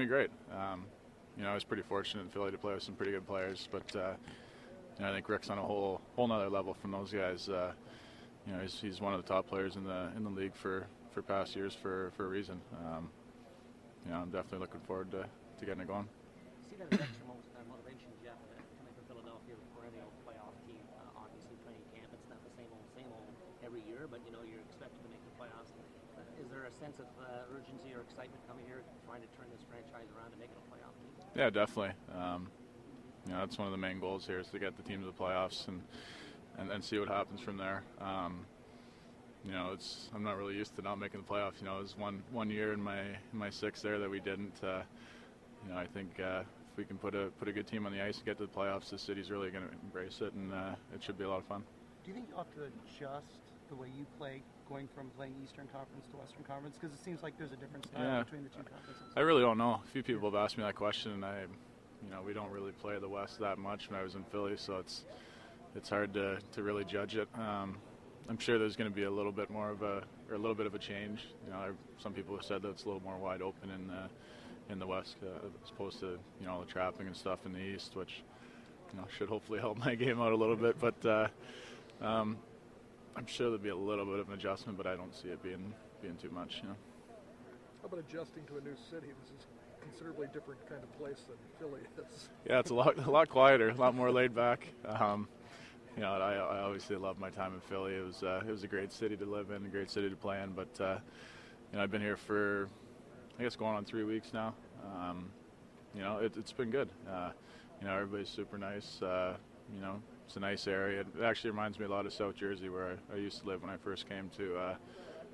gonna be great. I was pretty fortunate in Philly to play with some pretty good players, but I think Rick's on a whole nother level from those guys. He's one of the top players in the league for past years for a reason. I'm definitely looking forward to getting it going. See that as extra motivation, Jeff, coming from Philadelphia, a perennial playoff team. Obviously, training camp, it's not the same old every year, but you're expected to make the playoffs. Is there a sense of urgency or excitement coming here, trying to turn this franchise around to make it a playoff team? Yeah, definitely. That's one of the main goals here is to get the team to the playoffs and see what happens from there. I'm not really used to not making the playoffs. It was one year in my six there that we didn't. I think if we can put a good team on the ice and get to the playoffs, the city's really going to embrace it, and it should be a lot of fun. Do you think you'll have to adjust the way you play going from playing Eastern Conference to Western Conference? Because it seems like there's a different style between the two conferences. I really don't know. A few people have asked me that question, and we don't really play the West that much when I was in Philly, so it's hard to really judge it. I'm sure there's going to be a little bit of a change. Some people have said that it's a little more wide open in the West as opposed to all the trapping and stuff in the East, which should hopefully help my game out a little bit. But I'm sure there'll be a little bit of an adjustment, but I don't see it being too much. How about adjusting to a new city? This is a considerably different kind of place than Philly is. Yeah, it's a lot quieter, a lot more laid back. I obviously love my time in Philly. It was a great city to live in, a great city to play in. But I've been here for, I guess, going on 3 weeks now. It's been good. Everybody's super nice. It's a nice area. It actually reminds me a lot of South Jersey, where I used to live when I first came into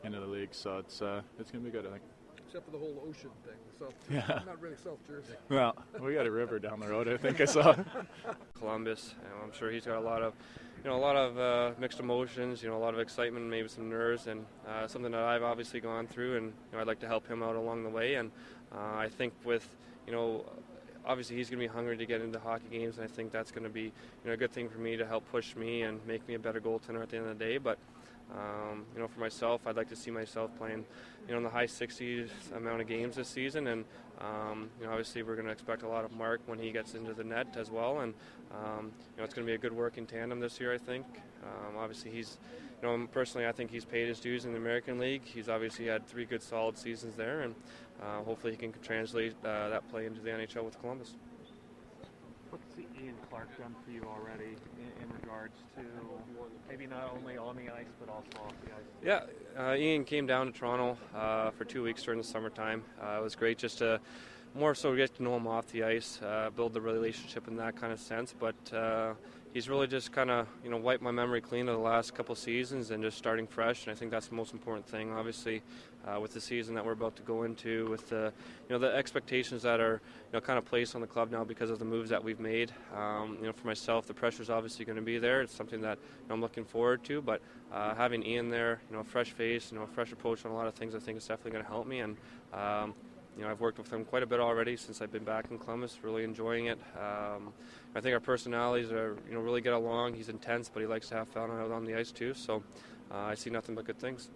the league. So it's going to be good, I think. Except for the whole ocean thing. Not really South Jersey. Well, we got a river down the road, I think I saw. Columbus, I'm sure he's got a lot of mixed emotions, a lot of excitement, maybe some nerves, and something that I've obviously gone through, and I'd like to help him out along the way. And I think with, obviously he's going to be hungry to get into hockey games, and I think that's going to be a good thing for me to help push me and make me a better goaltender at the end of the day. But for myself, I'd like to see myself playing, in the high 60s amount of games this season, and obviously we're going to expect a lot of Mark when he gets into the net as well, and it's going to be a good working tandem this year, I think. Obviously he's, personally I think he's paid his dues in the American League. He's obviously had 3 good solid seasons there, and hopefully he can translate that play into the NHL with Columbus. What's Ian Clark done for you already in regards to maybe not only on the ice but also off the ice? Yeah, Ian came down to Toronto for 2 weeks during the summertime. It was great just to more so get to know him off the ice, build the relationship in that kind of sense. But he's really just kind of wiped my memory clean of the last couple seasons and just starting fresh. And I think that's the most important thing. Obviously, with the season that we're about to go into, with the the expectations that are kind of placed on the club now because of the moves that we've made. For myself, the pressure's obviously going to be there. It's something that I'm looking forward to. But having Ian there, a fresh face, a fresh approach on a lot of things, I think is definitely going to help me. And I've worked with him quite a bit already since I've been back in Columbus, really enjoying it. I think our personalities are, really get along. He's intense, but he likes to have fun out on the ice too. So I see nothing but good things.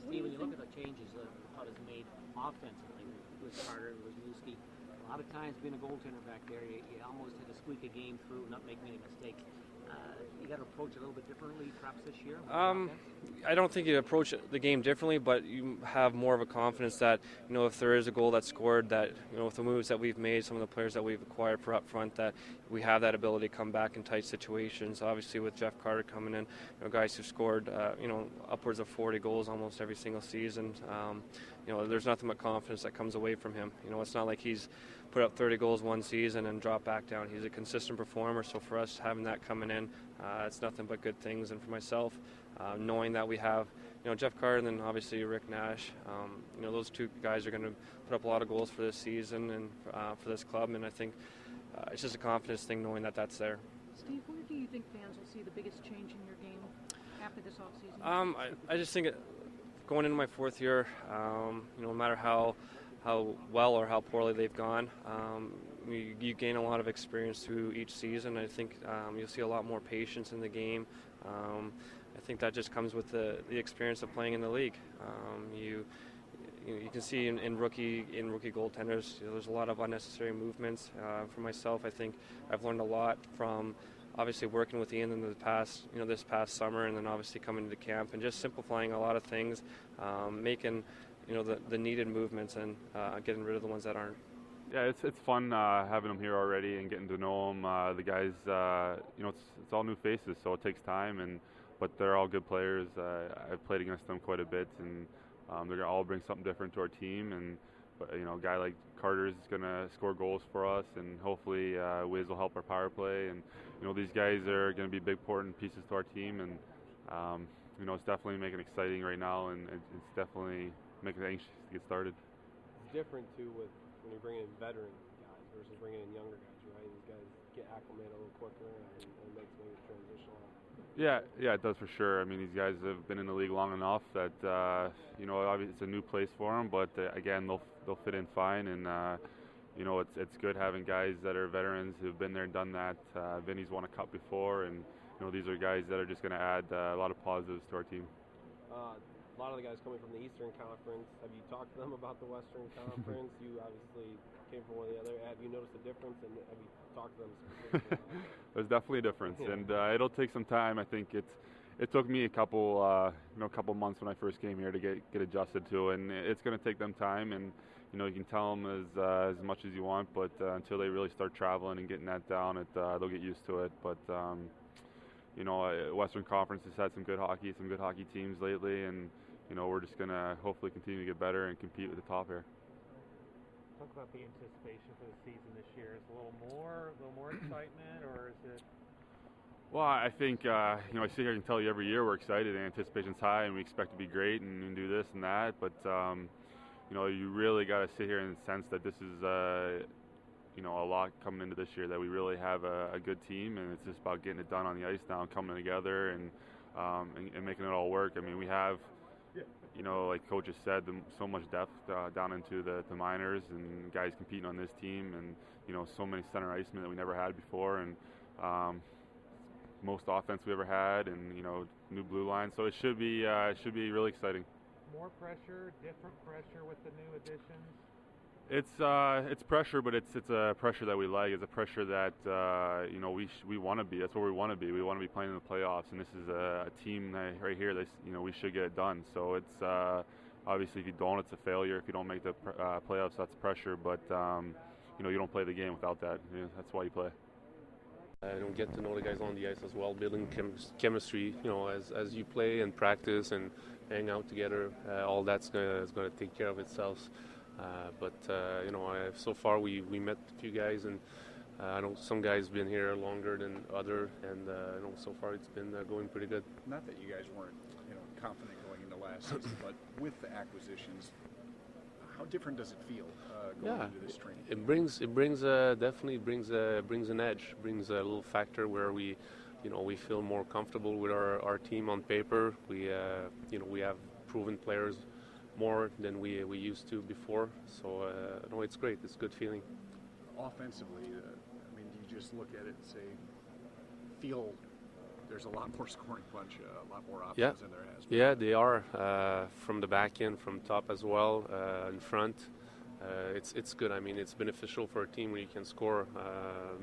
Steve, when you look at the changes that Hut has made offensively with Carter and Wisniewski, a lot of times being a goaltender back there, you almost had to squeak a game through, not make many mistakes. You got to approach it a little bit differently, perhaps this year. I don't think you approach the game differently, but you have more of a confidence that if there is a goal that's scored, that with the moves that we've made, some of the players that we've acquired for up front, that we have that ability to come back in tight situations. Obviously, with Jeff Carter coming in, guys who scored upwards of 40 goals almost every single season. There's nothing but confidence that comes away from him. It's not like he's put up 30 goals one season and dropped back down. He's a consistent performer, so for us having that coming in, it's nothing but good things. And for myself, knowing that we have Jeff Carter and then obviously Rick Nash, those 2 guys are going to put up a lot of goals for this season and for this club, and I think it's just a confidence thing knowing that that's there. Steve, where do you think fans will see the biggest change in your game after this offseason? I just think going into my 4th year, no matter how well or how poorly they've gone, you gain a lot of experience through each season. I think you'll see a lot more patience in the game. I think that just comes with the experience of playing in the league. you can see in rookie goaltenders, there's a lot of unnecessary movements. For myself, I think I've learned a lot from obviously working with Ian in the past, this past summer, and then obviously coming to camp and just simplifying a lot of things, making the needed movements and getting rid of the ones that aren't. Yeah, it's fun having them here already and getting to know them. The guys, it's all new faces, so it takes time, but they're all good players. I've played against them quite a bit, and they're gonna all bring something different to our team. And a guy like Carter is gonna score goals for us, and hopefully Wiz will help our power play. And these guys are gonna be big important pieces to our team, and it's definitely making it exciting right now, and it's definitely making it anxious to get started. It's different too with when you're bringing in veteran guys versus bringing in younger guys, right? These guys get acclimated a little quicker and makes maybe the transition a lot. Yeah, it does for sure. I mean, these guys have been in the league long enough that obviously it's a new place for them, but again, they'll fit in fine, and it's good having guys that are veterans who've been there and done that. Vinny's won a cup before, and these are guys that are just going to add a lot of positives to our team. A lot of the guys coming from the Eastern Conference, have you talked to them about the Western Conference? You obviously came from one or the other. Have you noticed a difference, and have you talked to them specifically? There's definitely a difference, and it'll take some time. I think it took me a couple months when I first came here to get adjusted to it, and it's going to take them time. And you can tell them as much as you want, but until they really start traveling and getting that down, they'll get used to it. But Western Conference has had some good hockey teams lately, and we're just going to hopefully continue to get better and compete with the top here. Talk about the anticipation for the season this year. Is a little more excitement, or is it? Well, I think I sit here and tell you every year we're excited and anticipation's high and we expect to be great and do this and that. But you really got to sit here and sense that this is a lot coming into this year, that we really have a good team, and it's just about getting it done on the ice now, coming together and making it all work. I mean, we have, like Coach has said, so much depth down into the minors, and guys competing on this team, and so many center icemen that we never had before, and most offense we ever had, and new blue line. So it should be really exciting. More pressure, different pressure with the new additions. It's pressure, but it's a pressure that we like. It's a pressure that we want to be. That's where we want to be. We want to be playing in the playoffs, and this is a team that right here that we should get it done. So it's obviously if you don't, it's a failure. If you don't make the playoffs, that's pressure. But you don't play the game without that. That's why you play. Get to know the guys on the ice as well, building chemistry. As you play and practice and hang out together, all that's going to take care of itself. But so far we met a few guys, and I know some guys been here longer than other, and so far it's been going pretty good. Not that you guys weren't confident going into last season, but with the acquisitions, how different does it feel going into this training? It definitely brings an edge, brings a little factor where we feel more comfortable with our team on paper. We have proven players more than we used to before, so it's great. It's a good feeling. Offensively, do you just look at it and say, feel there's a lot more scoring punch, a lot more options than there has been? Yeah, they are, from the back end, from top as well, in front. It's good. It's beneficial for a team where you can score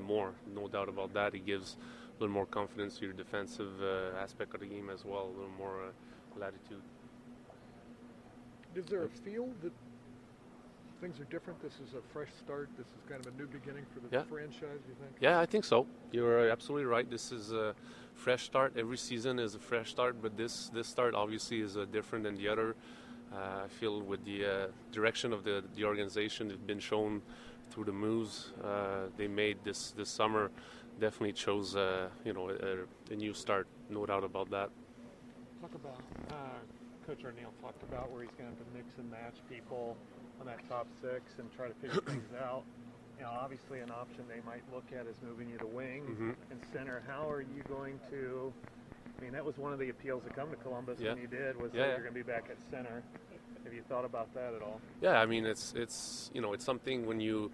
more, no doubt about that. It gives a little more confidence to your defensive aspect of the game as well, a little more latitude. Is there a feel that things are different? This is a fresh start. This is kind of a new beginning for the franchise, you think? Yeah, I think so. You're absolutely right. This is a fresh start. Every season is a fresh start, but this start obviously is different than the other. I feel with the direction of the organization, it's been shown through the moves they made this summer, definitely chose a new start, no doubt about that. Talk about Coach O'Neill talked about where he's going to have to mix and match people on that top six and try to figure things out. Obviously an option they might look at is moving you to wing and center. How are you going to? That was one of the appeals to come to Columbus when you did, was that you're going to be back at center. Have you thought about that at all? Yeah, it's something when you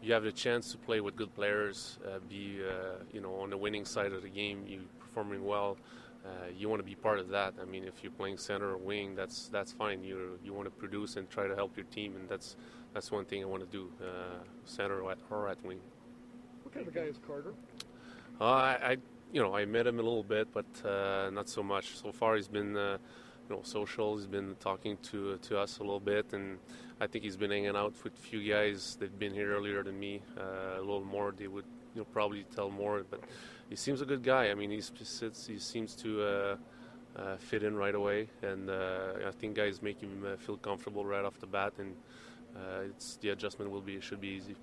have the chance to play with good players, be on the winning side of the game, you performing well. you want to be part of that. I mean, if you're playing center or wing, that's fine. You want to produce and try to help your team, and that's one thing I want to do, center or at wing. What kind of a guy is Carter? I met him a little bit, but not so much. So far, he's been social. He's been talking to us a little bit, and I think he's been hanging out with a few guys that've been here earlier than me. A little more, they would probably tell more, but he seems a good guy. I mean, he seems to fit in right away, and I think guys make him feel comfortable right off the bat, and the adjustment should be easy.